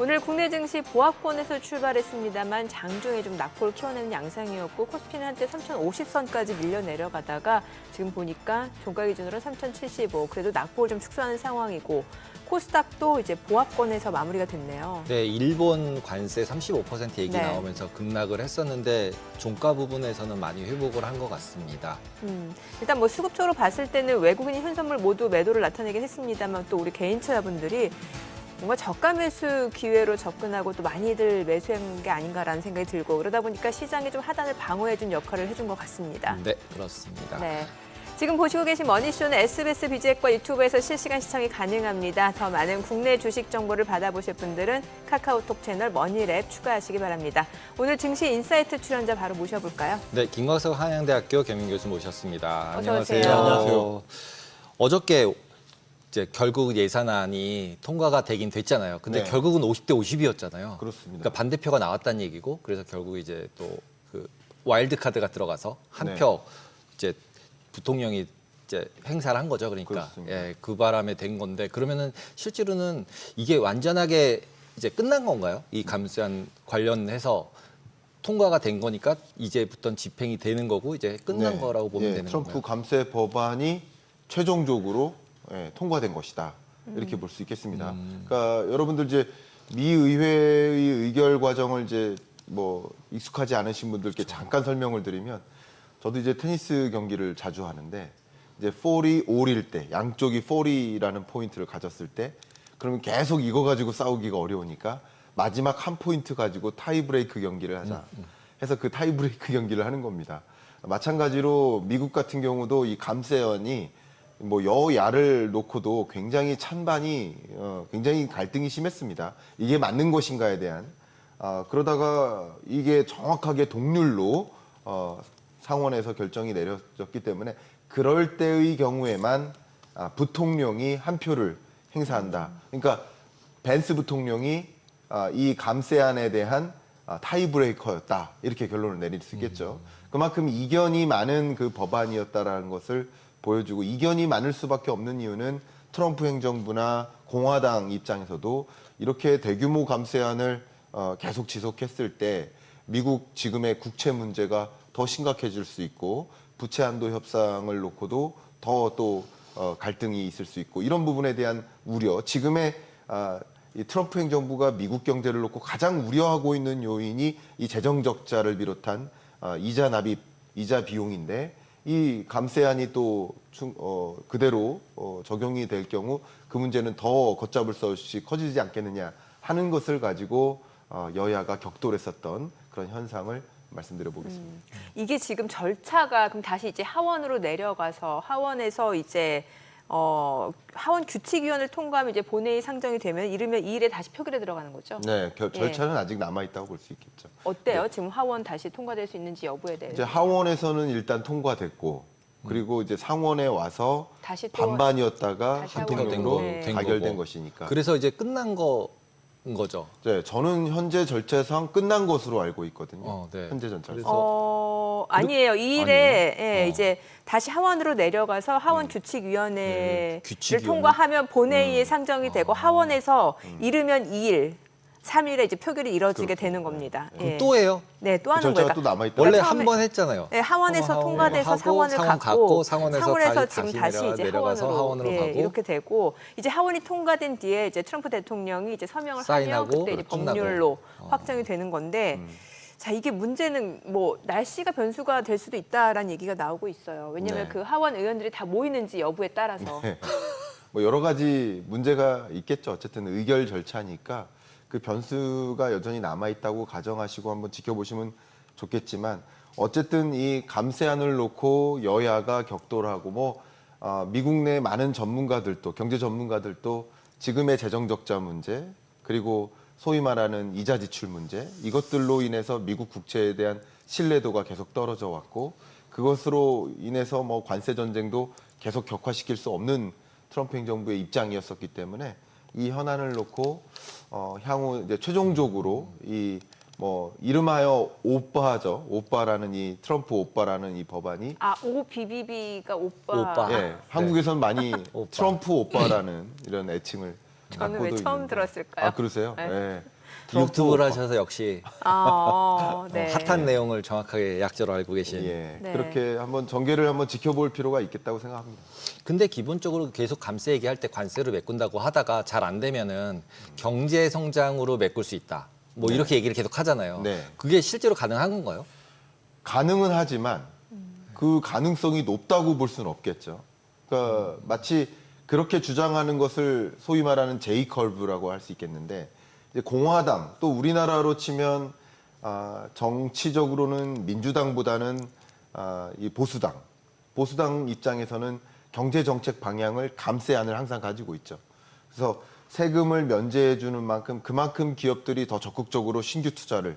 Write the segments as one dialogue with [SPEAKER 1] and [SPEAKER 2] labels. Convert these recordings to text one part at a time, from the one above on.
[SPEAKER 1] 오늘 국내 증시 보합권에서 출발했습니다만 장중에 좀 낙폭을 키워내는 양상이었고 코스피는 한때 3,050선까지 밀려 내려가다가 지금 보니까 종가 기준으로 3,075 그래도 낙폭을 좀 축소하는 상황이고 코스닥도 이제 보합권에서 마무리가 됐네요.
[SPEAKER 2] 네, 일본 관세 35% 얘기
[SPEAKER 1] 네.
[SPEAKER 2] 나오면서 급락을 했었는데 종가 부분에서는 많이 회복을 한 것 같습니다.
[SPEAKER 1] 일단 뭐 수급적으로 봤을 때는 외국인이 현선물 모두 매도를 나타내긴 했습니다만 또 우리 개인 투자분들이 뭔가 저가 매수 기회로 접근하고 또 많이들 매수한 게 아닌가라는 생각이 들고 그러다 보니까 시장이 좀 하단을 방어해준 역할을 해준 것 같습니다.
[SPEAKER 2] 네, 그렇습니다.
[SPEAKER 1] 네. 지금 보시고 계신 머니쇼는 SBS 비즈액과 유튜브에서 실시간 시청이 가능합니다. 더 많은 국내 주식 정보를 받아보실 분들은 카카오톡 채널 머니랩 추가하시기 바랍니다. 오늘 증시 인사이트 출연자 바로 모셔볼까요?
[SPEAKER 2] 네, 김광석 한양대학교 겸임 교수 모셨습니다.
[SPEAKER 1] 어서 오세요.
[SPEAKER 3] 안녕하세요.
[SPEAKER 2] 어저께 이제 결국 예산안이 통과가 되긴 됐잖아요. 근데
[SPEAKER 3] 네.
[SPEAKER 2] 결국은 50대 50이었잖아요.
[SPEAKER 3] 그렇습니다.
[SPEAKER 2] 그러니까 반대표가 나왔다는 얘기고, 그래서 결국 이제 또 그 와일드 카드가 들어가서 한
[SPEAKER 3] 네.
[SPEAKER 2] 표 이제 부통령이 이제 행사를 한 거죠. 그러니까
[SPEAKER 3] 그렇습니다.
[SPEAKER 2] 예, 그 바람에 된 건데 그러면은 실제로는 이게 완전하게 이제 끝난 건가요? 이 감세안 관련해서 통과가 된 거니까 이제부터 집행이 되는 거고 이제 끝난
[SPEAKER 3] 네.
[SPEAKER 2] 거라고 보면
[SPEAKER 3] 예,
[SPEAKER 2] 되는
[SPEAKER 3] 트럼프
[SPEAKER 2] 건가요?
[SPEAKER 3] 감세 법안이 최종적으로 통과된 것이다. 이렇게 볼 수 있겠습니다. 그러니까 여러분들 이제 미 의회의 의결 과정을 이제 뭐 익숙하지 않으신 분들께 잠깐 설명을 드리면 저도 이제 테니스 경기를 자주 하는데 이제 40, 5일 때 양쪽이 40이라는 포인트를 가졌을 때 그러면 계속 이거 가지고 싸우기가 어려우니까 마지막 한 포인트 가지고 타이브레이크 경기를 하자 해서 그 타이브레이크 경기를 하는 겁니다. 마찬가지로 미국 같은 경우도 이 감세안이 뭐 여야를 놓고도 굉장히 찬반이 굉장히 갈등이 심했습니다. 이게 맞는 것인가에 대한 그러다가 이게 정확하게 동률로 상원에서 결정이 내려졌기 때문에 그럴 때의 경우에만 부통령이 한 표를 행사한다. 그러니까 벤스 부통령이 이 감세안에 대한 타이브레이커였다. 이렇게 결론을 내릴 수 있겠죠. 그만큼 이견이 많은 그 법안이었다라는 것을 보여주고 이견이 많을 수밖에 없는 이유는 트럼프 행정부나 공화당 입장에서도 이렇게 대규모 감세안을 계속 지속했을 때 미국 지금의 국채 문제가 더 심각해질 수 있고 부채 한도 협상을 놓고도 더 또 갈등이 있을 수 있고 이런 부분에 대한 우려 지금의 이 트럼프 행정부가 미국 경제를 놓고 가장 우려하고 있는 요인이 이 재정 적자를 비롯한 이자 납입, 이자 비용인데 이 감세안이 또 그대로 적용이 될 경우 그 문제는 더 걷잡을 수 없이 커지지 않겠느냐 하는 것을 가지고 여야가 격돌했었던 그런 현상을 말씀드려 보겠습니다.
[SPEAKER 1] 이게 지금 절차가 그럼 다시 이제 하원으로 내려가서 하원에서 이제 하원 규칙위원을 통과하면 이제 본회의 상정이 되면 이르면 2일에 다시 표결에 들어가는 거죠?
[SPEAKER 3] 네, 절차는 아직 남아 있다고 볼 수 있겠죠.
[SPEAKER 1] 어때요? 지금 하원 다시 통과될 수 있는지 여부에 대해서.
[SPEAKER 3] 이제 하원에서는 일단 통과됐고 그리고 이제 상원에 와서
[SPEAKER 1] 다시 또
[SPEAKER 3] 반반이었다가
[SPEAKER 1] 다시
[SPEAKER 3] 한
[SPEAKER 1] 하원으로
[SPEAKER 3] 통으로
[SPEAKER 1] 네.
[SPEAKER 3] 가결된
[SPEAKER 2] 거고.
[SPEAKER 3] 것이니까.
[SPEAKER 2] 그래서 이제 끝난 거죠.
[SPEAKER 3] 네, 저는 현재 절차상 끝난 것으로 알고 있거든요.
[SPEAKER 2] 네.
[SPEAKER 3] 현재 절차상.
[SPEAKER 2] 그래서
[SPEAKER 1] 아니에요. 2일에
[SPEAKER 2] 아니에요?
[SPEAKER 1] 예, 이제 다시 하원으로 내려가서 하원 규칙위원회를
[SPEAKER 2] 규칙위원회?
[SPEAKER 1] 통과하면 본회의에 상정이 되고 하원에서 이르면 2일, 3일에 이제 표결이 이뤄지게 되는 겁니다.
[SPEAKER 2] 그럼
[SPEAKER 1] 예.
[SPEAKER 2] 또 해요?
[SPEAKER 1] 네, 또 하는
[SPEAKER 3] 절차가
[SPEAKER 1] 거예요.
[SPEAKER 3] 또 남아 있다.
[SPEAKER 2] 원래
[SPEAKER 1] 처음에-
[SPEAKER 2] 한 번 했잖아요.
[SPEAKER 1] 네, 하원에서
[SPEAKER 2] 하고,
[SPEAKER 1] 통과돼서
[SPEAKER 2] 하고,
[SPEAKER 1] 상원을
[SPEAKER 2] 상원
[SPEAKER 1] 갔고
[SPEAKER 2] 갔고, 상원에서
[SPEAKER 1] 지금
[SPEAKER 2] 다시
[SPEAKER 1] 다시 이제
[SPEAKER 2] 내려가서 하원으로
[SPEAKER 1] 예,
[SPEAKER 2] 가고.
[SPEAKER 1] 이렇게 되고 이제 하원이 통과된 뒤에 이제 트럼프 대통령이 이제 서명을 하면
[SPEAKER 2] 사인하고
[SPEAKER 1] 그때 이제
[SPEAKER 2] 끝나고.
[SPEAKER 1] 법률로 확정이 되는 건데 자 이게 문제는 뭐 날씨가 변수가 될 수도 있다라는 얘기가 나오고 있어요. 왜냐하면
[SPEAKER 3] 네.
[SPEAKER 1] 그 하원 의원들이 다 모이는지 여부에 따라서
[SPEAKER 3] 뭐 여러 가지 문제가 있겠죠. 어쨌든 의결 절차니까 그 변수가 여전히 남아 있다고 가정하시고 한번 지켜보시면 좋겠지만 어쨌든 이 감세안을 놓고 여야가 격돌하고 뭐 미국 내 많은 전문가들도 경제 전문가들도 지금의 재정 적자 문제 그리고 소위 말하는 이자 지출 문제 이것들로 인해서 미국 국채에 대한 신뢰도가 계속 떨어져 왔고 그것으로 인해서 뭐 관세 전쟁도 계속 격화시킬 수 없는 트럼프 행정부의 입장이었었기 때문에 이 현안을 놓고 향후 이제 최종적으로 이 뭐 이름하여 오빠죠. 오빠라는 이 트럼프 오빠라는 이 법안이
[SPEAKER 1] OBBB가 오빠.
[SPEAKER 2] 오빠.
[SPEAKER 3] 예, 한국에서는 많이
[SPEAKER 2] 오빠.
[SPEAKER 3] 트럼프 오빠라는 이런 애칭을
[SPEAKER 1] 저는 왜
[SPEAKER 3] 낙고도
[SPEAKER 1] 처음
[SPEAKER 3] 있는데.
[SPEAKER 1] 들었을까요?
[SPEAKER 3] 아, 그러세요?
[SPEAKER 1] 네.
[SPEAKER 3] 네.
[SPEAKER 2] 유튜브를 하셔서 역시
[SPEAKER 1] 네.
[SPEAKER 2] 핫한 내용을 정확하게 약자로 알고 계신.
[SPEAKER 3] 예,
[SPEAKER 1] 네.
[SPEAKER 3] 그렇게 한번 전개를 한번 지켜볼 필요가 있겠다고 생각합니다.
[SPEAKER 2] 근데 기본적으로 계속 감세 얘기할 때 관세로 메꾼다고 하다가 잘 안 되면은 경제 성장으로 메꿀 수 있다. 뭐 이렇게 얘기를 계속 하잖아요.
[SPEAKER 3] 네.
[SPEAKER 2] 그게 실제로 가능한 건가요?
[SPEAKER 3] 가능은 하지만 그 가능성이 높다고 볼 수는 없겠죠. 그러니까 마치 그렇게 주장하는 것을 소위 말하는 J 커브라고 할 수 있겠는데, 이제 공화당 또 우리나라로 치면 정치적으로는 민주당보다는 이 보수당 입장에서는 경제 정책 방향을 감세안을 항상 가지고 있죠. 그래서 세금을 면제해 주는 만큼 그만큼 기업들이 더 적극적으로 신규 투자를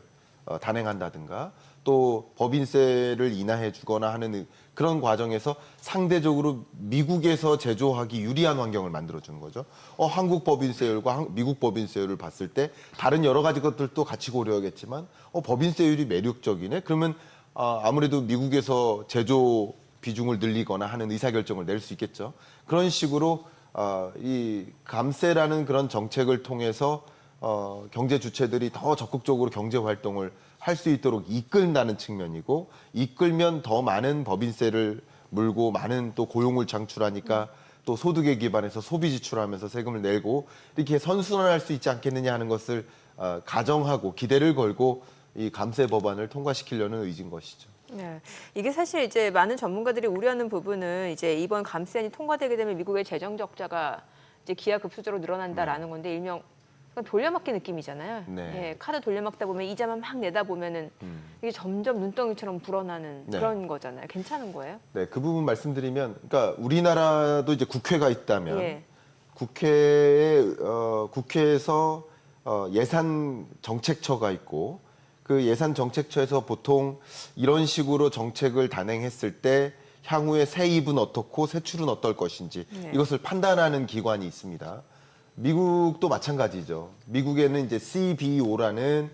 [SPEAKER 3] 단행한다든가 또 법인세를 인하해 주거나 하는 그런 과정에서 상대적으로 미국에서 제조하기 유리한 환경을 만들어 주는 거죠. 한국 법인세율과 미국 법인세율을 봤을 때 다른 여러 가지 것들도 같이 고려하겠지만 법인세율이 매력적이네. 그러면 아무래도 미국에서 제조 비중을 늘리거나 하는 의사결정을 낼 수 있겠죠. 그런 식으로 이 감세라는 그런 정책을 통해서 경제 주체들이 더 적극적으로 경제 활동을 할 수 있도록 이끈다는 측면이고, 이끌면 더 많은 법인세를 물고 많은 또 고용을 창출하니까 또 소득에 기반해서 소비 지출하면서 세금을 내고 이렇게 선순환할 수 있지 않겠느냐 하는 것을 가정하고 기대를 걸고 이 감세 법안을 통과시키려는 의지인 것이죠.
[SPEAKER 1] 네. 이게 사실 이제 많은 전문가들이 우려하는 부분은 이제 이번 감세안이 통과되게 되면 미국의 재정 적자가 이제 기하급수적으로 늘어난다라는 건데 일명 약간 돌려막기 느낌이잖아요.
[SPEAKER 3] 네.
[SPEAKER 1] 예, 카드 돌려막다 보면 이자만 막 내다 보면은 이게 점점 눈덩이처럼 불어나는
[SPEAKER 3] 네.
[SPEAKER 1] 그런 거잖아요. 괜찮은 거예요?
[SPEAKER 3] 네, 그 부분 말씀드리면, 그러니까 우리나라도 이제 국회가 있다면
[SPEAKER 1] 예.
[SPEAKER 3] 국회에서 예산 정책처가 있고 그 예산 정책처에서 보통 이런 식으로 정책을 단행했을 때 향후에 세입은 어떻고 세출은 어떨 것인지
[SPEAKER 1] 네.
[SPEAKER 3] 이것을 판단하는 기관이 있습니다. 미국도 마찬가지죠. 미국에는 이제 CBO라는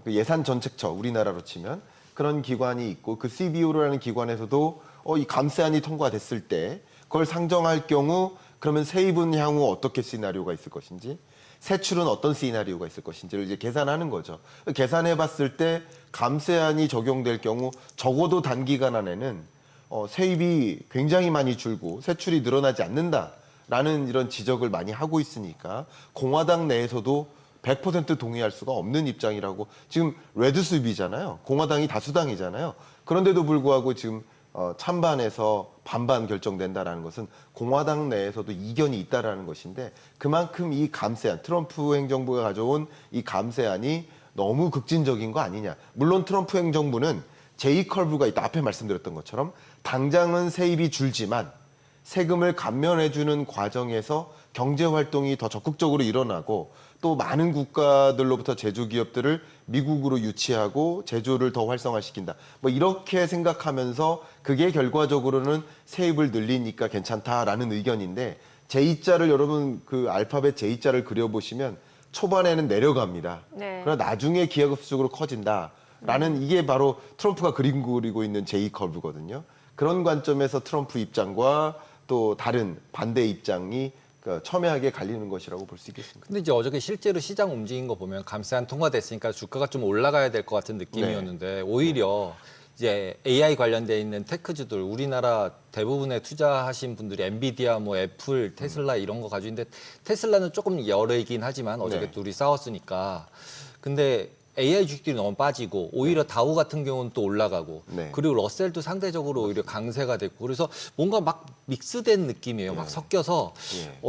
[SPEAKER 3] 그 예산 정책처, 우리나라로 치면 그런 기관이 있고, 그 CBO라는 기관에서도 이 감세안이 통과됐을 때 그걸 상정할 경우 그러면 세입은 향후 어떻게 시나리오가 있을 것인지, 세출은 어떤 시나리오가 있을 것인지를 이제 계산하는 거죠. 계산해 봤을 때 감세안이 적용될 경우 적어도 단기간 안에는 세입이 굉장히 많이 줄고 세출이 늘어나지 않는다라는 이런 지적을 많이 하고 있으니까 공화당 내에서도 100% 동의할 수가 없는 입장이라고. 지금 레드스윕이잖아요. 공화당이 다수당이잖아요. 그런데도 불구하고 지금 찬반에서 반반 결정된다라는 것은 공화당 내에서도 이견이 있다라는 것인데, 그만큼 이 감세안, 트럼프 행정부가 가져온 이 감세안이 너무 극진적인 거 아니냐. 물론 트럼프 행정부는 J 커브가 있다. 앞에 말씀드렸던 것처럼 당장은 세입이 줄지만 세금을 감면해주는 과정에서 경제 활동이 더 적극적으로 일어나고 또 많은 국가들로부터 제조 기업들을 미국으로 유치하고 제조를 더 활성화시킨다. 뭐 이렇게 생각하면서 그게 결과적으로는 세입을 늘리니까 괜찮다라는 의견인데, J자를 여러분 그 알파벳 J자를 그려보시면 초반에는 내려갑니다.
[SPEAKER 1] 네.
[SPEAKER 3] 그러나 나중에 기하급수적으로 커진다라는 이게 바로 트럼프가 그리고 있는 J 커브거든요. 그런 관점에서 트럼프 입장과 또 다른 반대 입장이 첨예하게 갈리는 것이라고 볼 수 있겠습니다.
[SPEAKER 2] 근데 이제 어저께 실제로 시장 움직인 거 보면 감세안 통과됐으니까 주가가 좀 올라가야 될 것 같은 느낌이었는데 오히려 이제 AI 관련돼 있는 테크주들, 우리나라 대부분의 투자하신 분들이 엔비디아, 뭐 애플, 테슬라 이런 거 가지고 있는데, 테슬라는 조금 열이긴 하지만 어저께
[SPEAKER 3] 네.
[SPEAKER 2] 둘이 싸웠으니까. 근데 AI 주식들이 너무 빠지고 오히려 다우 같은 경우는 또 올라가고
[SPEAKER 3] 네.
[SPEAKER 2] 그리고 러셀도 상대적으로 오히려 강세가 됐고, 그래서 뭔가 막 믹스된 느낌이에요. 막 섞여서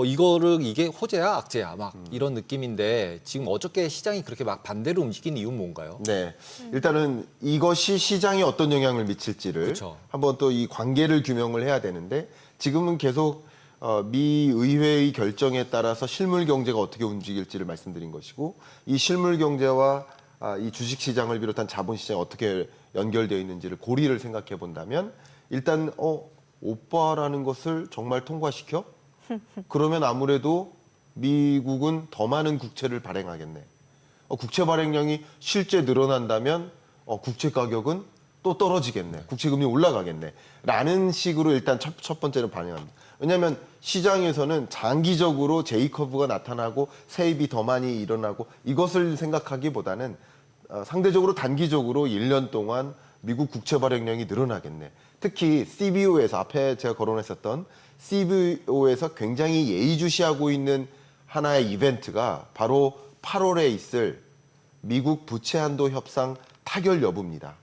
[SPEAKER 2] 이게 호재야 악재야 막 이런 느낌인데, 지금 어저께 시장이 그렇게 막 반대로 움직이는 이유는 뭔가요?
[SPEAKER 3] 네, 일단은 이것이 시장에 어떤 영향을 미칠지를
[SPEAKER 2] 그쵸.
[SPEAKER 3] 한번 또 이 관계를 규명을 해야 되는데, 지금은 계속 미 의회의 결정에 따라서 실물 경제가 어떻게 움직일지를 말씀드린 것이고, 이 실물 경제와 이 주식 시장을 비롯한 자본 시장이 어떻게 연결되어 있는지를 고리를 생각해 본다면, 일단 오빠라는 것을 정말 통과시켜? 그러면 아무래도 미국은 더 많은 국채를 발행하겠네. 국채 발행량이 실제 늘어난다면 국채 가격은 또 떨어지겠네. 국채 금리 올라가겠네. 라는 식으로 일단 첫 번째는 반영합니다. 왜냐하면 시장에서는 장기적으로 J커브가 나타나고 세입이 더 많이 일어나고 이것을 생각하기보다는 상대적으로 단기적으로 1년 동안 미국 국채 발행량이 늘어나겠네. 특히 CBO에서 앞에 제가 거론했었던 CBO에서 굉장히 예의주시하고 있는 하나의 이벤트가 바로 8월에 있을 미국 부채 한도 협상 타결 여부입니다.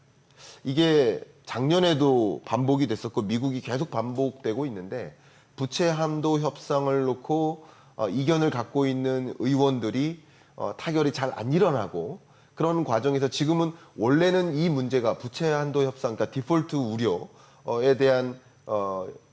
[SPEAKER 3] 이게 작년에도 반복이 됐었고 미국이 계속 반복되고 있는데 부채 한도 협상을 놓고 이견을 갖고 있는 의원들이 타결이 잘 안 일어나고 그런 과정에서 지금은 원래는 이 문제가 부채 한도 협상, 그러니까 디폴트 우려에 대한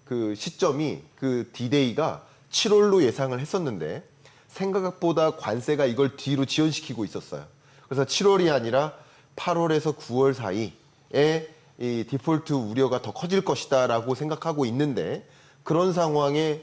[SPEAKER 3] 그 시점이 그 디데이가 7월로 예상을 했었는데 생각보다 관세가 이걸 뒤로 지연시키고 있었어요. 그래서 7월이 아니라 8월에서 9월 사이에 이 디폴트 우려가 더 커질 것이다라고 생각하고 있는데 그런 상황에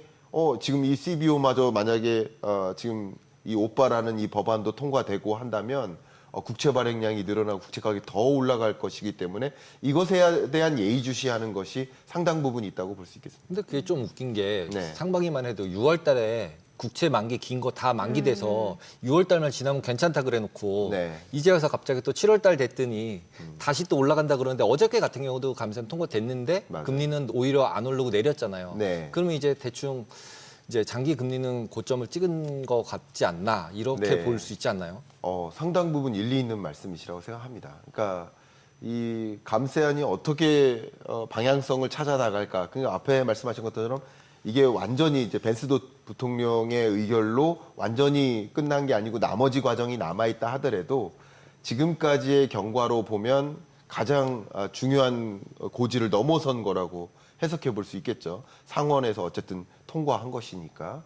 [SPEAKER 3] 지금 이 CBO마저 만약에 지금 이 오빠라는 이 법안도 통과되고 한다면 국채 발행량이 늘어나고 국채 가격이 더 올라갈 것이기 때문에 이것에 대한 예의주시하는 것이 상당 부분 있다고 볼 수 있겠습니다.
[SPEAKER 2] 근데 그게 좀 웃긴 게
[SPEAKER 3] 네.
[SPEAKER 2] 상반기만 해도 6월 달에 국채 만기 긴 거 다 만기돼서 6월 달만 지나면 괜찮다 그래놓고
[SPEAKER 3] 네.
[SPEAKER 2] 이제 와서 갑자기 또 7월 달 됐더니 다시 또 올라간다 그러는데 어저께 같은 경우도 감세는 통과됐는데
[SPEAKER 3] 맞아요.
[SPEAKER 2] 금리는 오히려 안 오르고 내렸잖아요.
[SPEAKER 3] 네.
[SPEAKER 2] 그러면 이제 대충 이제 장기 금리는 고점을 찍은 것 같지 않나 이렇게
[SPEAKER 3] 네.
[SPEAKER 2] 볼 수 있지 않나요?
[SPEAKER 3] 상당 부분 일리 있는 말씀이시라고 생각합니다. 그러니까 이 감세안이 어떻게 방향성을 찾아 나갈까? 그러니까 앞에 말씀하신 것처럼 이게 완전히 이제 벤스 부통령의 의결로 완전히 끝난 게 아니고 나머지 과정이 남아 있다 하더라도 지금까지의 경과로 보면 가장 중요한 고지를 넘어선 거라고 해석해 볼 수 있겠죠. 상원에서 어쨌든 통과한 것이니까.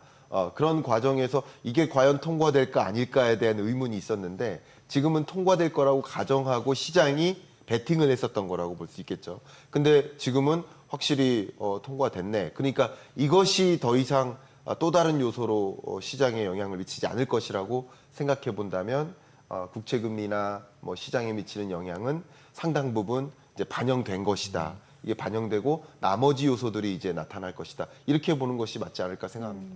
[SPEAKER 3] 그런 과정에서 이게 과연 통과될까 아닐까에 대한 의문이 있었는데 지금은 통과될 거라고 가정하고 시장이 베팅을 했었던 거라고 볼 수 있겠죠. 근데 지금은 확실히 통과됐네. 그러니까 이것이 더 이상 또 다른 요소로 시장에 영향을 미치지 않을 것이라고 생각해 본다면 국채금리나 뭐 시장에 미치는 영향은 상당 부분 이제 반영된 것이다. 이게 반영되고 나머지 요소들이 이제 나타날 것이다. 이렇게 보는 것이 맞지 않을까 생각합니다.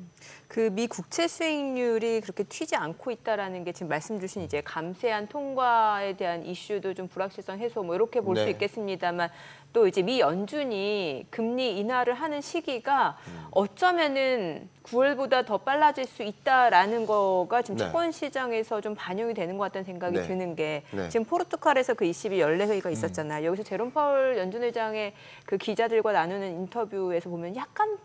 [SPEAKER 1] 그 미 국채 수익률이 그렇게 튀지 않고 있다라는 게 지금 말씀 주신 이제 감세안 통과에 대한 이슈도 좀 불확실성 해소 뭐 이렇게 볼 수
[SPEAKER 3] 네.
[SPEAKER 1] 있겠습니다만 또 이제 미 연준이 금리 인하를 하는 시기가 어쩌면은 9월보다 더 빨라질 수 있다라는 거가 지금
[SPEAKER 3] 네.
[SPEAKER 1] 채권 시장에서 좀 반영이 되는 것 같다는 생각이
[SPEAKER 3] 네.
[SPEAKER 1] 드는 게
[SPEAKER 3] 네.
[SPEAKER 1] 지금 포르투갈에서 그 22 연례 회의가 있었잖아요. 여기서 제롬 파월 연준 의장의 그 기자들과 나누는 인터뷰에서 보면 약간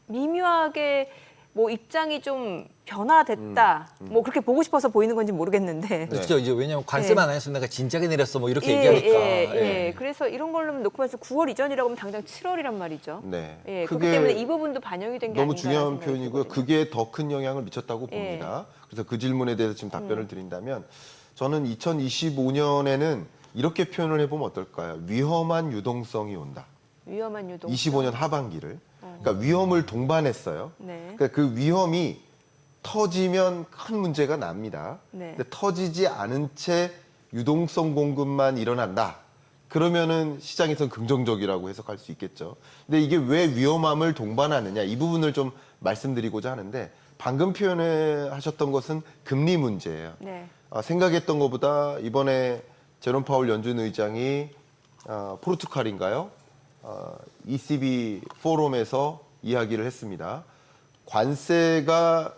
[SPEAKER 1] 미묘하게 뭐 입장이 좀 변화됐다. 뭐 그렇게 보고 싶어서 보이는 건지 모르겠는데.
[SPEAKER 2] 그렇죠. 이제 왜냐하면 관세만 안 했으면 내가 진작에 내렸어 뭐 이렇게 얘기하니까.
[SPEAKER 1] 예. 그래서 이런 걸로 놓고 봐서 9월 이전이라고 하면 당장 7월이란 말이죠.
[SPEAKER 3] 네.
[SPEAKER 1] 예, 그렇기 때문에 이 부분도 반영이 된 게
[SPEAKER 3] 너무
[SPEAKER 1] 아닌가
[SPEAKER 3] 중요한 표현이고요. 그게 더 큰 영향을 미쳤다고
[SPEAKER 1] 예.
[SPEAKER 3] 봅니다. 그래서 그 질문에 대해서 지금 답변을 드린다면 저는 2025년에는 이렇게 표현을 해보면 어떨까요? 위험한 유동성이 온다.
[SPEAKER 1] 위험한 유동.
[SPEAKER 3] 25년 하반기를. 그러니까 위험을 동반했어요.
[SPEAKER 1] 네.
[SPEAKER 3] 그러니까 그 위험이 터지면 큰 문제가 납니다.
[SPEAKER 1] 네.
[SPEAKER 3] 근데 터지지 않은 채 유동성 공급만 일어난다. 그러면은 시장에서는 긍정적이라고 해석할 수 있겠죠. 근데 이게 왜 위험함을 동반하느냐 이 부분을 좀 말씀드리고자 하는데 방금 표현하셨던 것은 금리 문제예요.
[SPEAKER 1] 네.
[SPEAKER 3] 생각했던 것보다 이번에 제롬 파월 연준 의장이 포르투갈인가요? ECB 포럼에서 이야기를 했습니다. 관세가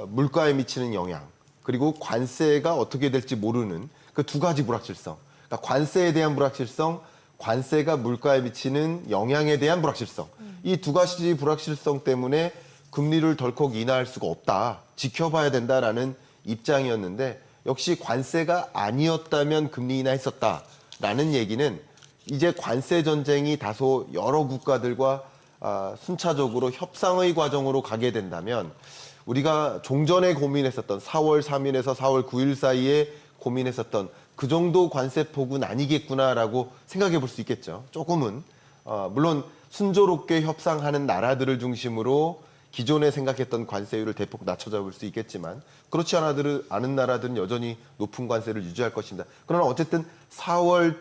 [SPEAKER 3] 물가에 미치는 영향 그리고 관세가 어떻게 될지 모르는 그 두 가지 불확실성. 그러니까 관세에 대한 불확실성, 관세가 물가에 미치는 영향에 대한 불확실성. 이 두 가지 불확실성 때문에 금리를 덜컥 인하할 수가 없다. 지켜봐야 된다라는 입장이었는데 역시 관세가 아니었다면 금리 인하했었다라는 얘기는 이제 관세 전쟁이 다소 여러 국가들과 순차적으로 협상의 과정으로 가게 된다면 우리가 종전에 고민했었던 4월 3일에서 4월 9일 사이에 고민했었던 그 정도 관세폭은 아니겠구나라고 생각해 볼 수 있겠죠. 조금은. 물론 순조롭게 협상하는 나라들을 중심으로 기존에 생각했던 관세율을 대폭 낮춰잡을 수 있겠지만 그렇지 않은 나라들은 여전히 높은 관세를 유지할 것입니다. 그러나 어쨌든 4월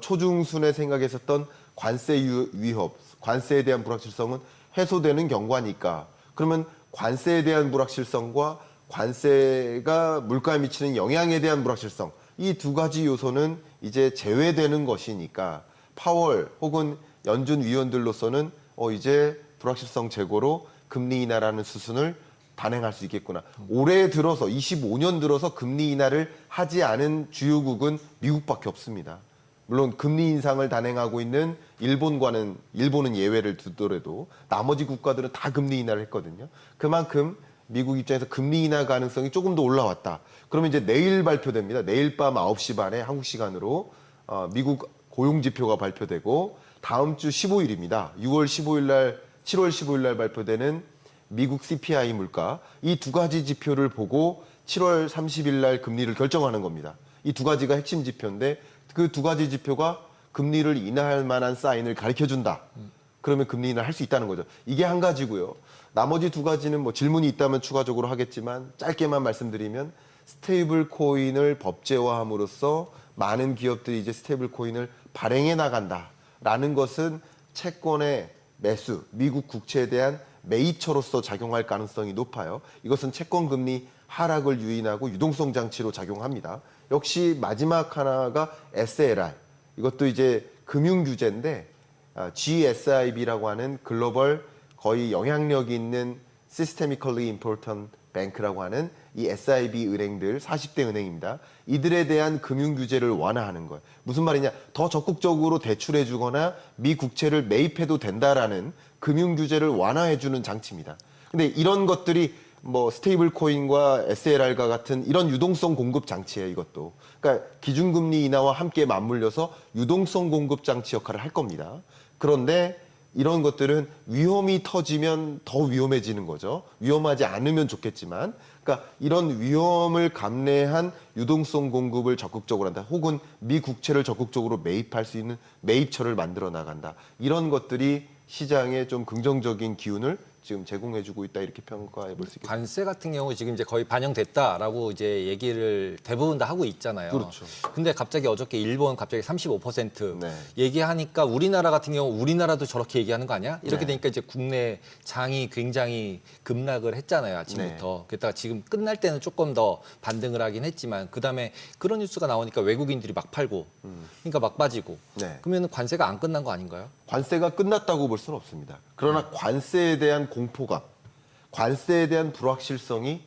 [SPEAKER 3] 초중순에 생각했었던 관세 위협, 관세에 대한 불확실성은 해소되는 경과니까 그러면 관세에 대한 불확실성과 관세가 물가에 미치는 영향에 대한 불확실성 이 두 가지 요소는 이제 제외되는 것이니까 파월 혹은 연준 위원들로서는 이제 불확실성 제고로 금리 인하라는 수순을 단행할 수 있겠구나. 올해 들어서 25년 들어서 금리 인하를 하지 않은 주요국은 미국밖에 없습니다. 물론 금리 인상을 단행하고 있는 일본은 예외를 두더라도 나머지 국가들은 다 금리 인하를 했거든요. 그만큼 미국 입장에서 금리 인하 가능성이 조금 더 올라왔다. 그러면 이제 내일 발표됩니다. 내일 밤 9시 반에 한국 시간으로 미국 고용 지표가 발표되고 다음 주 15일입니다. 7월 15일 날 발표되는 미국 CPI 물가 이 두 가지 지표를 보고 7월 30일 날 금리를 결정하는 겁니다. 이 두 가지가 핵심 지표인데 그 두 가지 지표가 금리를 인하할 만한 사인을 가르쳐준다. 그러면 금리 인하를 할 수 있다는 거죠. 이게 한 가지고요. 나머지 두 가지는 뭐 질문이 있다면 추가적으로 하겠지만 짧게만 말씀드리면 스테이블 코인을 법제화함으로써 많은 기업들이 이제 스테이블 코인을 발행해 나간다라는 것은 채권의 매수, 미국 국채에 대한 매입처로서 작용할 가능성이 높아요. 이것은 채권 금리 하락을 유인하고 유동성 장치로 작용합니다. 역시 마지막 하나가 SLR. 이것도 이제 금융 규제인데 GSIB라고 하는 글로벌 거의 영향력 있는 Systemically Important Bank라고 하는 이 SIB 은행들 40대 은행입니다. 이들에 대한 금융 규제를 완화하는 거예요. 무슨 말이냐? 더 적극적으로 대출해 주거나 미 국채를 매입해도 된다라는 금융 규제를 완화해 주는 장치입니다. 근데 이런 것들이 뭐 스테이블 코인과 SLR과 같은 이런 유동성 공급 장치예요, 이것도. 그러니까 기준금리 인하와 함께 맞물려서 유동성 공급 장치 역할을 할 겁니다. 그런데 이런 것들은 위험이 터지면 더 위험해지는 거죠. 위험하지 않으면 좋겠지만, 그러니까 이런 위험을 감내한 유동성 공급을 적극적으로 한다. 혹은 미 국채를 적극적으로 매입할 수 있는 매입처를 만들어 나간다. 이런 것들이 시장에 좀 긍정적인 기운을 지금 제공해주고 있다 이렇게 평가해 볼 수 있겠습니다.
[SPEAKER 2] 관세 같은 경우 지금 이제 거의 반영됐다라고 이제 얘기를 대부분 다 하고 있잖아요.
[SPEAKER 3] 그렇죠.
[SPEAKER 2] 근데 갑자기 어저께 일본 갑자기 35%
[SPEAKER 3] 네.
[SPEAKER 2] 얘기하니까 우리나라 같은 경우 우리나라도 저렇게 얘기하는 거 아니야? 이렇게
[SPEAKER 3] 네.
[SPEAKER 2] 되니까 이제 국내 장이 굉장히 급락을 했잖아요, 아침부터.
[SPEAKER 3] 네.
[SPEAKER 2] 게다가 지금 끝날 때는 조금 더 반등을 하긴 했지만 그다음에 그런 뉴스가 나오니까 외국인들이 막 팔고 그러니까 막 빠지고.
[SPEAKER 3] 네.
[SPEAKER 2] 그러면 관세가 안 끝난 거 아닌가요?
[SPEAKER 3] 관세가 끝났다고 볼 수는 없습니다. 그러나 관세에 대한 공포감, 관세에 대한 불확실성이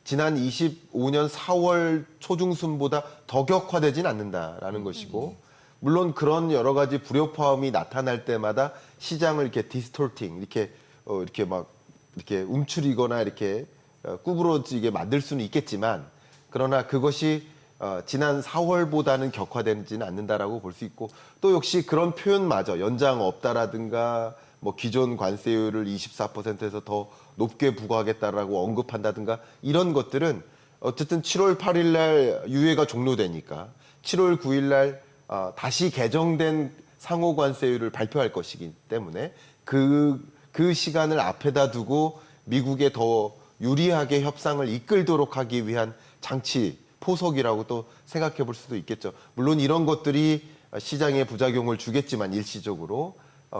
[SPEAKER 3] 지난 25년 4월 초중순보다 더 격화되진 않는다라는 것이고, 물론 그런 여러 가지 불협화음이 나타날 때마다 시장을 이렇게 디스톨팅, 이렇게 막 이렇게 움츠리거나 이렇게 구부러지게 만들 수는 있겠지만, 그러나 그것이 지난 4월보다는 격화되지는 않는다라고 볼 수 있고, 또 역시 그런 표현마저 연장 없다라든가 뭐 기존 관세율을 24%에서 더 높게 부과하겠다라고 언급한다든가 이런 것들은 어쨌든 7월 8일 날 유예가 종료되니까 7월 9일 날 다시 개정된 상호 관세율을 발표할 것이기 때문에 그 시간을 앞에다 두고 미국에 더 유리하게 협상을 이끌도록 하기 위한 장치 포석이라고 또 생각해 볼 수도 있겠죠. 물론 이런 것들이 시장에 부작용을 주겠지만 일시적으로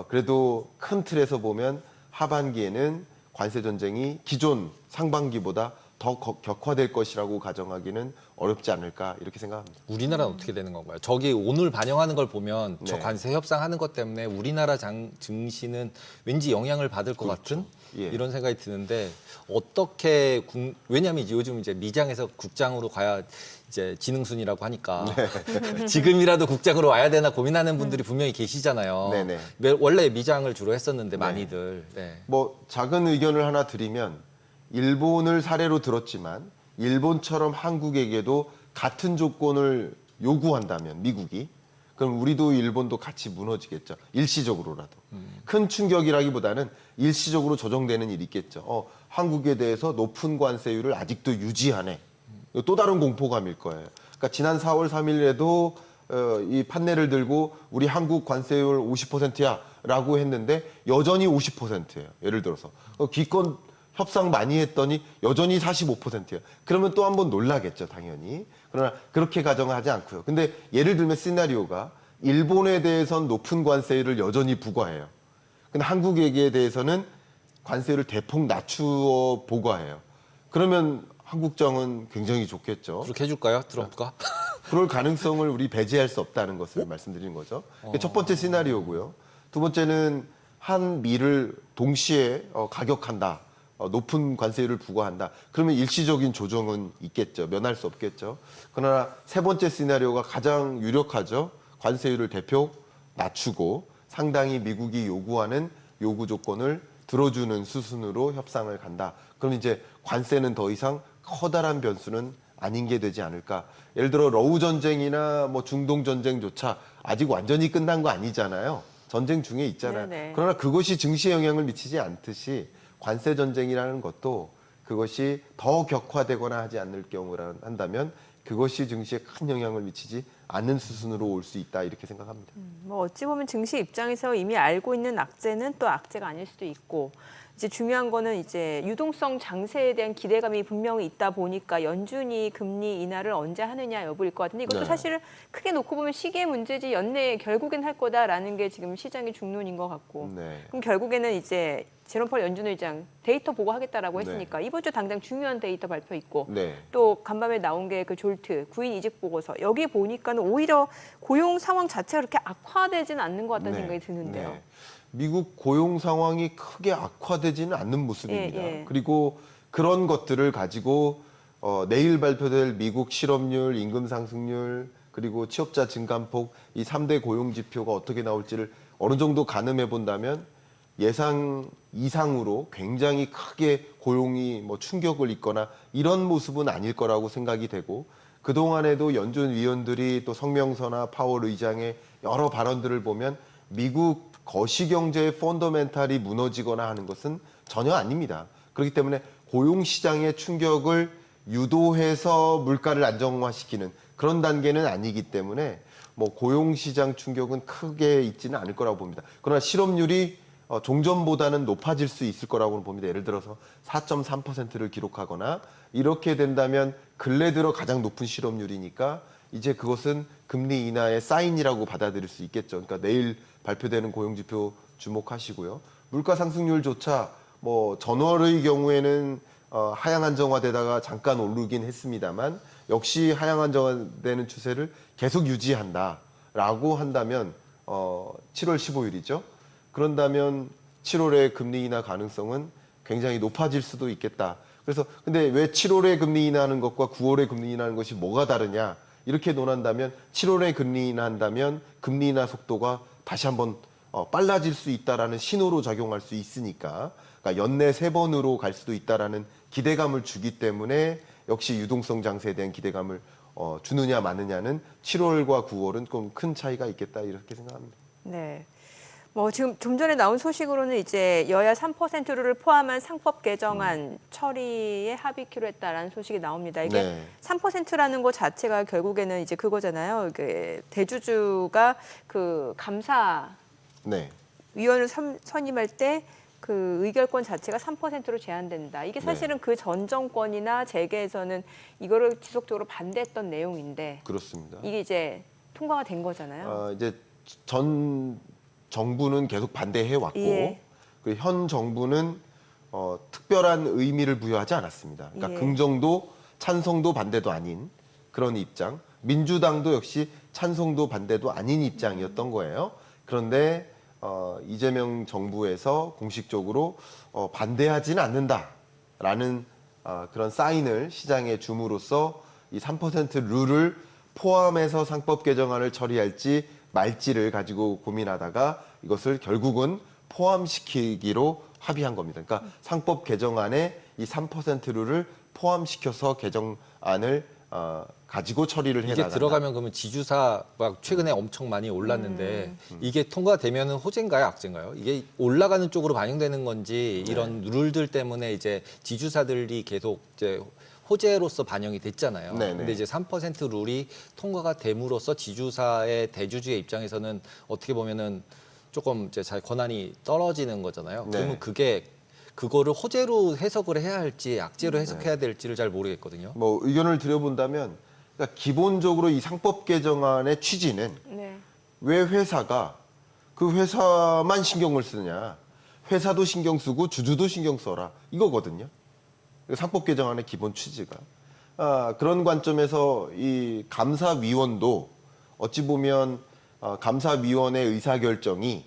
[SPEAKER 3] 그래도 큰 틀에서 보면 하반기에는 관세 전쟁이 기존 상반기보다 더 격화될 것이라고 가정하기는 어렵지 않을까 이렇게 생각합니다.
[SPEAKER 2] 우리나라는 어떻게 되는 건가요? 저기 오늘 반영하는 걸 보면 저
[SPEAKER 3] 네.
[SPEAKER 2] 관세 협상하는 것 때문에 우리나라 증시는 왠지 영향을 받을 것 같은
[SPEAKER 3] 예.
[SPEAKER 2] 이런 생각이 드는데 어떻게 왜냐하면 요즘 이제 미장에서 국장으로 가야 이제 지능순이라고 하니까 지금이라도 국장으로 와야 되나 고민하는 분들이 분명히 계시잖아요.
[SPEAKER 3] 네네.
[SPEAKER 2] 원래 미장을 주로 했었는데
[SPEAKER 3] 네.
[SPEAKER 2] 많이들. 네.
[SPEAKER 3] 뭐 작은 의견을 하나 드리면 일본을 사례로 들었지만 일본처럼 한국에게도 같은 조건을 요구한다면 미국이 그럼 우리도 일본도 같이 무너지겠죠. 일시적으로라도. 큰 충격이라기보다는 일시적으로 조정되는 일이 있겠죠. 한국에 대해서 높은 관세율을 아직도 유지하네. 또 다른 공포감일 거예요. 그러니까 지난 4월 3일에도 이 판례를 들고 우리 한국 관세율 50%야 라고 했는데 여전히 50%예요. 예를 들어서. 기권 협상 많이 했더니 여전히 45%예요. 그러면 또 한 번 놀라겠죠, 당연히. 그러나 그렇게 가정하지 않고요. 근데 예를 들면 시나리오가 일본에 대해선 높은 관세율을 여전히 부과해요. 근데 한국에게 대해서는 관세를 대폭 낮추어 보고해요. 그러면 한국정은 굉장히 좋겠죠.
[SPEAKER 2] 그렇게 해줄까요, 트럼프가?
[SPEAKER 3] 그럴 가능성을 우리 배제할 수 없다는 것을 말씀드리는 거죠. 그게 첫 번째 시나리오고요. 두 번째는 한미를 동시에 가격한다. 높은 관세율을 부과한다. 그러면 일시적인 조정은 있겠죠. 면할 수 없겠죠. 그러나 세 번째 시나리오가 가장 유력하죠. 관세율을 대폭 낮추고 상당히 미국이 요구하는 요구 조건을 들어주는 수순으로 협상을 간다. 그럼 이제 관세는 더 이상 커다란 변수는 아닌 게 되지 않을까. 예를 들어 러우 전쟁이나 뭐 중동 전쟁조차 아직 완전히 끝난 거 아니잖아요. 전쟁 중에 있잖아요.
[SPEAKER 1] 네네.
[SPEAKER 3] 그러나 그것이 증시에 영향을 미치지 않듯이 관세 전쟁이라는 것도 그것이 더 격화되거나 하지 않을 경우라 한다면 그것이 증시에 큰 영향을 미치지 않는 수순으로 올 수 있다 이렇게 생각합니다.
[SPEAKER 1] 뭐 어찌 보면 증시 입장에서 이미 알고 있는 악재는 또 악재가 아닐 수도 있고 이제 중요한 거는 이제 유동성 장세에 대한 기대감이 분명히 있다 보니까 연준이 금리 인하를 언제 하느냐 여부일 것 같은데 이것도
[SPEAKER 3] 네.
[SPEAKER 1] 사실은 크게 놓고 보면 시기의 문제지 연내에 결국엔 할 거다라는 게 지금 시장의 중론인 것 같고
[SPEAKER 3] 네.
[SPEAKER 1] 그럼 결국에는 이제 제롬 펄 연준 의장 데이터 보고하겠다라고
[SPEAKER 3] 네.
[SPEAKER 1] 했으니까 이번 주 당장 중요한 데이터 발표 있고
[SPEAKER 3] 네.
[SPEAKER 1] 또 간밤에 나온 게 그 졸트 구인 이직 보고서 여기 보니까는 오히려 고용 상황 자체가 그렇게 악화되지는 않는 것 같다는
[SPEAKER 3] 네.
[SPEAKER 1] 생각이 드는데요.
[SPEAKER 3] 네. 미국 고용 상황이 크게 악화되지는 않는 모습입니다.
[SPEAKER 1] 예, 예.
[SPEAKER 3] 그리고 그런 것들을 가지고 내일 발표될 미국 실업률, 임금 상승률, 그리고 취업자 증감폭 이 3대 고용 지표가 어떻게 나올지를 어느 정도 가늠해 본다면 예상 이상으로 굉장히 크게 고용이 뭐 충격을 입거나 이런 모습은 아닐 거라고 생각이 되고 그동안에도 연준 위원들이 또 성명서나 파월 의장의 여러 발언들을 보면 미국 거시경제의 펀더멘탈이 무너지거나 하는 것은 전혀 아닙니다. 그렇기 때문에 고용시장의 충격을 유도해서 물가를 안정화시키는 그런 단계는 아니기 때문에 뭐 고용시장 충격은 크게 있지는 않을 거라고 봅니다. 그러나 실업률이 종전보다는 높아질 수 있을 거라고 봅니다. 예를 들어서 4.3%를 기록하거나 이렇게 된다면 근래 들어 가장 높은 실업률이니까 이제 그것은 금리 인하의 사인이라고 받아들일 수 있겠죠. 그러니까 내일 발표되는 고용지표 주목하시고요. 물가 상승률조차 뭐 전월의 경우에는 하향 안정화되다가 잠깐 오르긴 했습니다만 역시 하향 안정화되는 추세를 계속 유지한다라고 한다면 7월 15일이죠. 그런다면 7월에 금리 인하 가능성은 굉장히 높아질 수도 있겠다. 그래서 근데 왜 7월에 금리 인하하는 것과 9월에 금리 인하하는 것이 뭐가 다르냐? 이렇게 논한다면 7월에 금리 인하한다면 금리 인하 속도가 다시 한번 빨라질 수 있다라는 신호로 작용할 수 있으니까 그러니까 연내 3번으로 갈 수도 있다라는 기대감을 주기 때문에 역시 유동성 장세에 대한 기대감을 주느냐 마느냐는 7월과 9월은 좀 큰 차이가 있겠다 이렇게 생각합니다.
[SPEAKER 1] 네. 뭐 지금 좀 전에 나온 소식으로는 이제 여야 3%를 포함한 상법 개정안 처리에 합의키로 했다라는 소식이 나옵니다. 이게
[SPEAKER 3] 네.
[SPEAKER 1] 3%라는 것 자체가 결국에는 이제 그거잖아요. 이게 대주주가 그 감사
[SPEAKER 3] 네.
[SPEAKER 1] 위원을 선임할 때 그 의결권 자체가 3%로 제한된다. 이게 사실은 그 전 정권이나 재계에서는 이거를 지속적으로 반대했던 내용인데
[SPEAKER 3] 그렇습니다.
[SPEAKER 1] 이게 이제 통과가 된 거잖아요.
[SPEAKER 3] 이제 전 정부는 계속 반대해 왔고
[SPEAKER 1] 예.
[SPEAKER 3] 그리고 현 정부는 특별한 의미를 부여하지 않았습니다. 그러니까
[SPEAKER 1] 예.
[SPEAKER 3] 긍정도 찬성도 반대도 아닌 그런 입장. 민주당도 역시 찬성도 반대도 아닌 입장이었던 거예요. 그런데 이재명 정부에서 공식적으로 반대하지는 않는다라는 그런 사인을 시장에 줌으로써 이 3% 룰을 포함해서 상법 개정안을 처리할지 말지를 가지고 고민하다가 이것을 결국은 포함시키기로 합의한 겁니다. 그러니까 상법 개정안에 이 3% 룰을 포함시켜서 개정안을 가지고 처리를
[SPEAKER 2] 이게
[SPEAKER 3] 해나간다.
[SPEAKER 2] 들어가면 그러면 지주사가 최근에 엄청 많이 올랐는데 이게 통과되면은 호재인가요, 악재인가요? 이게 올라가는 쪽으로 반영되는 건지 이런 룰들 때문에 이제 지주사들이 계속 이제 호재로서 반영이 됐잖아요.
[SPEAKER 3] 네네.
[SPEAKER 2] 근데 이제 3% 룰이 통과가 됨으로써 지주사의 대주주의 입장에서는 어떻게 보면은 조금 이제 잘 권한이 떨어지는 거잖아요.
[SPEAKER 3] 네.
[SPEAKER 2] 그러면 그거를 호재로 해석을 해야 할지 악재로 해석해야 될지를 잘 모르겠거든요.
[SPEAKER 3] 뭐 의견을 드려본다면 그러니까 기본적으로 이 상법 개정안의 취지는
[SPEAKER 1] 네.
[SPEAKER 3] 왜 회사가 그 회사만 신경을 쓰느냐? 회사도 신경 쓰고 주주도 신경 써라 이거거든요. 상법 개정안의 기본 취지가. 그런 관점에서 이 감사위원도 어찌 보면 감사위원의 의사결정이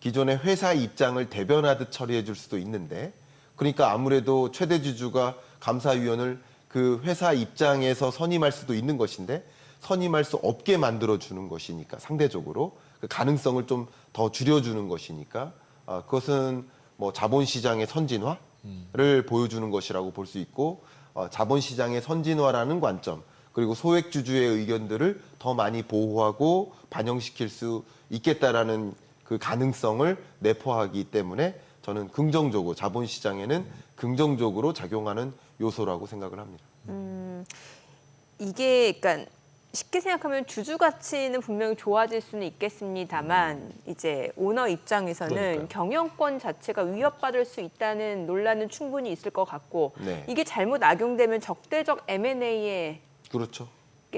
[SPEAKER 3] 기존의 회사 입장을 대변하듯 처리해 줄 수도 있는데, 그러니까 아무래도 최대 주주가 감사위원을 그 회사 입장에서 선임할 수도 있는 것인데 선임할 수 없게 만들어 주는 것이니까, 상대적으로 그 가능성을 좀 더 줄여주는 것이니까 그것은 뭐 자본시장의 선진화를 보여주는 것이라고 볼 수 있고, 자본시장의 선진화라는 관점, 그리고 소액주주의 의견들을 더 많이 보호하고 반영시킬 수 있겠다라는 그 가능성을 내포하기 때문에 저는 긍정적으로, 자본시장에는 긍정적으로 작용하는 요소라고 생각을 합니다.
[SPEAKER 1] 이게 그러니까 쉽게 생각하면 주주 가치는 분명히 좋아질 수는 있겠습니다만 이제 오너 입장에서는
[SPEAKER 2] 그러니까요.
[SPEAKER 1] 경영권 자체가 위협받을 수 있다는 논란은 충분히 있을 것 같고,
[SPEAKER 3] 네.
[SPEAKER 1] 이게 잘못 악용되면 적대적 M&A에
[SPEAKER 3] 그렇죠.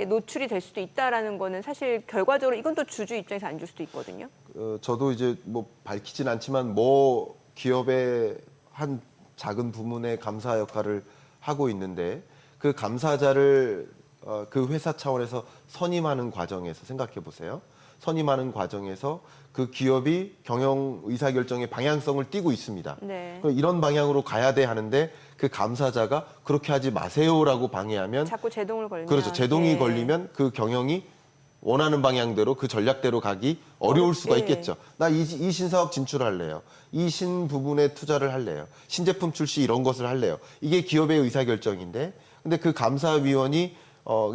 [SPEAKER 1] 노출이 될 수도 있다라는 거는 사실 결과적으로 이건 또 주주 입장에서 안 줄 수도 있거든요.
[SPEAKER 3] 저도 이제 뭐 밝히진 않지만 뭐 기업의 한 작은 부문의 감사 역할을 하고 있는데, 그 감사자를 그 회사 차원에서 선임하는 과정에서 생각해 보세요. 선임하는 과정에서 그 기업이 경영 의사결정의 방향성을 띠고 있습니다.
[SPEAKER 1] 네.
[SPEAKER 3] 그럼 이런 방향으로 가야 돼 하는데 그 감사자가 그렇게 하지 마세요라고 방해하면,
[SPEAKER 1] 자꾸 제동을 걸면
[SPEAKER 3] 그렇죠. 제동이
[SPEAKER 1] 예.
[SPEAKER 3] 걸리면 그 경영이 원하는 방향대로 그 전략대로 가기 어려울 수가
[SPEAKER 1] 예.
[SPEAKER 3] 있겠죠. 나 이 신사업 진출할래요. 이 신 부분에 투자를 할래요. 신제품 출시 이런 것을 할래요. 이게 기업의 의사결정인데, 근데 그 감사위원이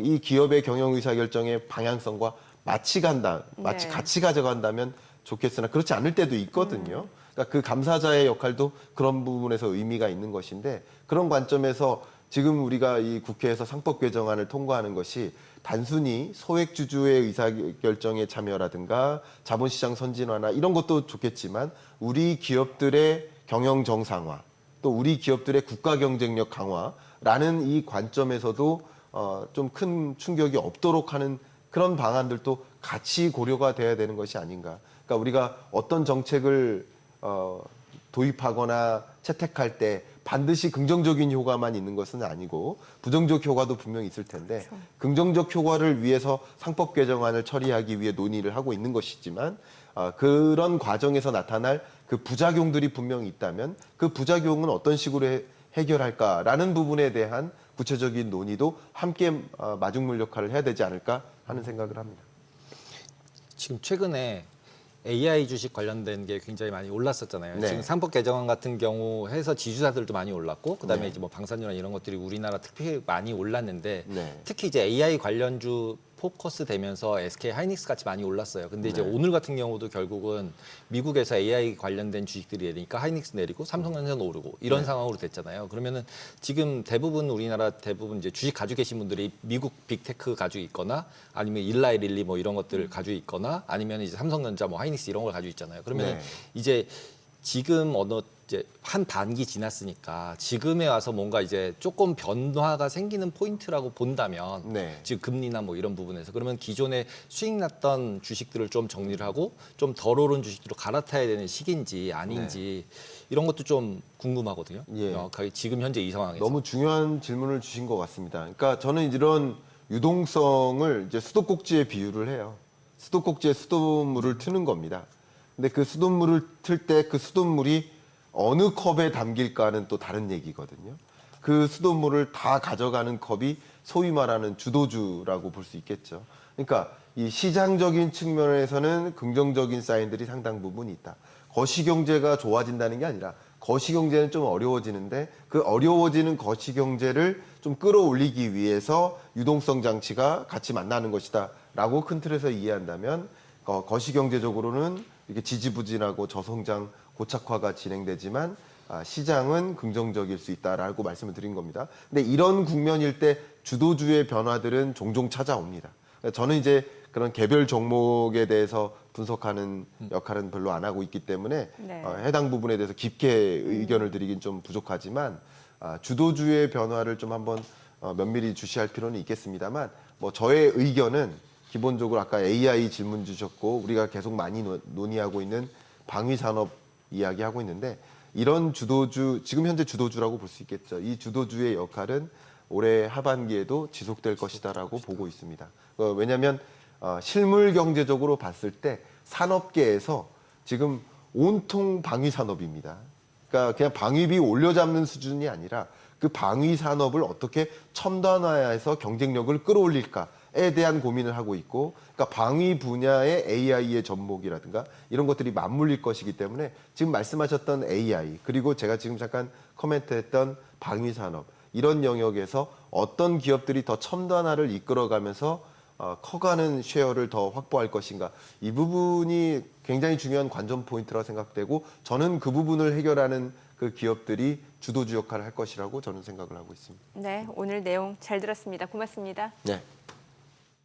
[SPEAKER 3] 이 기업의 경영 의사결정의 방향성과 마치
[SPEAKER 1] 네.
[SPEAKER 3] 같이 가져간다면 좋겠으나 그렇지 않을 때도 있거든요. 그러니까 그 감사자의 역할도 그런 부분에서 의미가 있는 것인데, 그런 관점에서 지금 우리가 이 국회에서 상법 개정안을 통과하는 것이 단순히 소액주주의 의사결정에 참여라든가 자본시장 선진화나 이런 것도 좋겠지만, 우리 기업들의 경영 정상화, 또 우리 기업들의 국가 경쟁력 강화라는 이 관점에서도 좀 큰 충격이 없도록 하는 그런 방안들도 같이 고려가 돼야 되는 것이 아닌가. 그러니까 우리가 어떤 정책을 도입하거나 채택할 때 반드시 긍정적인 효과만 있는 것은 아니고 부정적 효과도 분명히 있을 텐데,
[SPEAKER 1] 그렇죠.
[SPEAKER 3] 긍정적 효과를 위해서 상법 개정안을 처리하기 위해 논의를 하고 있는 것이지만, 그런 과정에서 나타날 그 부작용들이 분명히 있다면 그 부작용은 어떤 식으로 해결할까라는 부분에 대한 구체적인 논의도 함께 마중물 역할을 해야 되지 않을까 하는 생각을 합니다.
[SPEAKER 2] 지금 최근에 AI 주식 관련된 게 굉장히 많이 올랐었잖아요.
[SPEAKER 3] 네.
[SPEAKER 2] 지금 상법 개정안 같은 경우 해서 지주사들도 많이 올랐고, 그다음에
[SPEAKER 3] 네.
[SPEAKER 2] 이제 뭐 방산유나 이런 것들이 우리나라 특히 많이 올랐는데,
[SPEAKER 3] 네.
[SPEAKER 2] 특히 이제 AI 관련주 포커스 되면서 SK 하이닉스 같이 많이 올랐어요. 근데 이제
[SPEAKER 3] 네.
[SPEAKER 2] 오늘 같은 경우도 결국은 미국에서 AI 관련된 주식들이 내리니까 하이닉스 내리고 삼성전자는 오르고 이런
[SPEAKER 3] 네.
[SPEAKER 2] 상황으로 됐잖아요. 그러면은 지금 대부분 우리나라 대부분 이제 주식 가지고 계신 분들이 미국 빅테크 가지고 있거나 아니면 일라이 릴리 뭐 이런 것들을 가지고 있거나 아니면 이제 삼성전자 뭐 하이닉스 이런 걸 가지고 있잖아요. 그러면
[SPEAKER 3] 네.
[SPEAKER 2] 이제 지금 이제 한 반기 지났으니까 지금에 와서 뭔가 이제 조금 변화가 생기는 포인트라고 본다면,
[SPEAKER 3] 네.
[SPEAKER 2] 지금 금리나 뭐 이런 부분에서 그러면 기존에 수익 났던 주식들을 좀 정리를 하고 좀 덜 오른 주식들로 갈아타야 되는 시기인지 아닌지 이런 것도 좀 궁금하거든요.
[SPEAKER 3] 예.
[SPEAKER 2] 명확하게 지금 현재 이 상황에서.
[SPEAKER 3] 너무 중요한 질문을 주신 것 같습니다. 그러니까 저는 이런 유동성을 이제 수도꼭지에 비유를 해요. 수도꼭지에 수돗물을 트는 겁니다. 근데 그 수돗물을 틀 때 그 수돗물이 어느 컵에 담길까는 또 다른 얘기거든요. 그 수돗물을 다 가져가는 컵이 소위 말하는 주도주라고 볼 수 있겠죠. 그러니까 이 시장적인 측면에서는 긍정적인 사인들이 상당 부분 있다. 거시경제가 좋아진다는 게 아니라 거시경제는 좀 어려워지는데, 그 어려워지는 거시경제를 좀 끌어올리기 위해서 유동성 장치가 같이 만나는 것이다 라고 큰 틀에서 이해한다면, 거시경제적으로는 이렇게 지지부진하고 저성장 고착화가 진행되지만 시장은 긍정적일 수 있다라고 말씀을 드린 겁니다. 근데 이런 국면일 때 주도주의 변화들은 종종 찾아옵니다. 저는 이제 그런 개별 종목에 대해서 분석하는 역할은 별로 안 하고 있기 때문에
[SPEAKER 1] 네.
[SPEAKER 3] 해당 부분에 대해서 깊게 의견을 드리긴 좀 부족하지만, 주도주의 변화를 좀 한번 면밀히 주시할 필요는 있겠습니다만, 뭐 저의 의견은 기본적으로 아까 AI 질문 주셨고 우리가 계속 많이 논의하고 있는 방위산업 이야기하고 있는데 이런 주도주, 지금 현재 주도주라고 볼 수 있겠죠. 이 주도주의 역할은 올해 하반기에도 지속될 것이다라고 보고 있습니다. 왜냐하면 실물 경제적으로 봤을 때 산업계에서 지금 온통 방위 산업입니다. 그러니까 그냥 방위비 올려잡는 수준이 아니라 그 방위 산업을 어떻게 첨단화해서 경쟁력을 끌어올릴까에 대한 고민을 하고 있고, 그러니까 방위 분야의 AI의 접목이라든가 이런 것들이 맞물릴 것이기 때문에 지금 말씀하셨던 AI, 그리고 제가 지금 잠깐 코멘트했던 방위 산업, 이런 영역에서 어떤 기업들이 더 첨단화를 이끌어가면서 커가는 쉐어를 더 확보할 것인가, 이 부분이 굉장히 중요한 관전 포인트라고 생각되고, 저는 그 부분을 해결하는 그 기업들이 주도주 역할을 할 것이라고 저는 생각을 하고 있습니다.
[SPEAKER 1] 네, 오늘 내용 잘 들었습니다. 고맙습니다.
[SPEAKER 3] 네.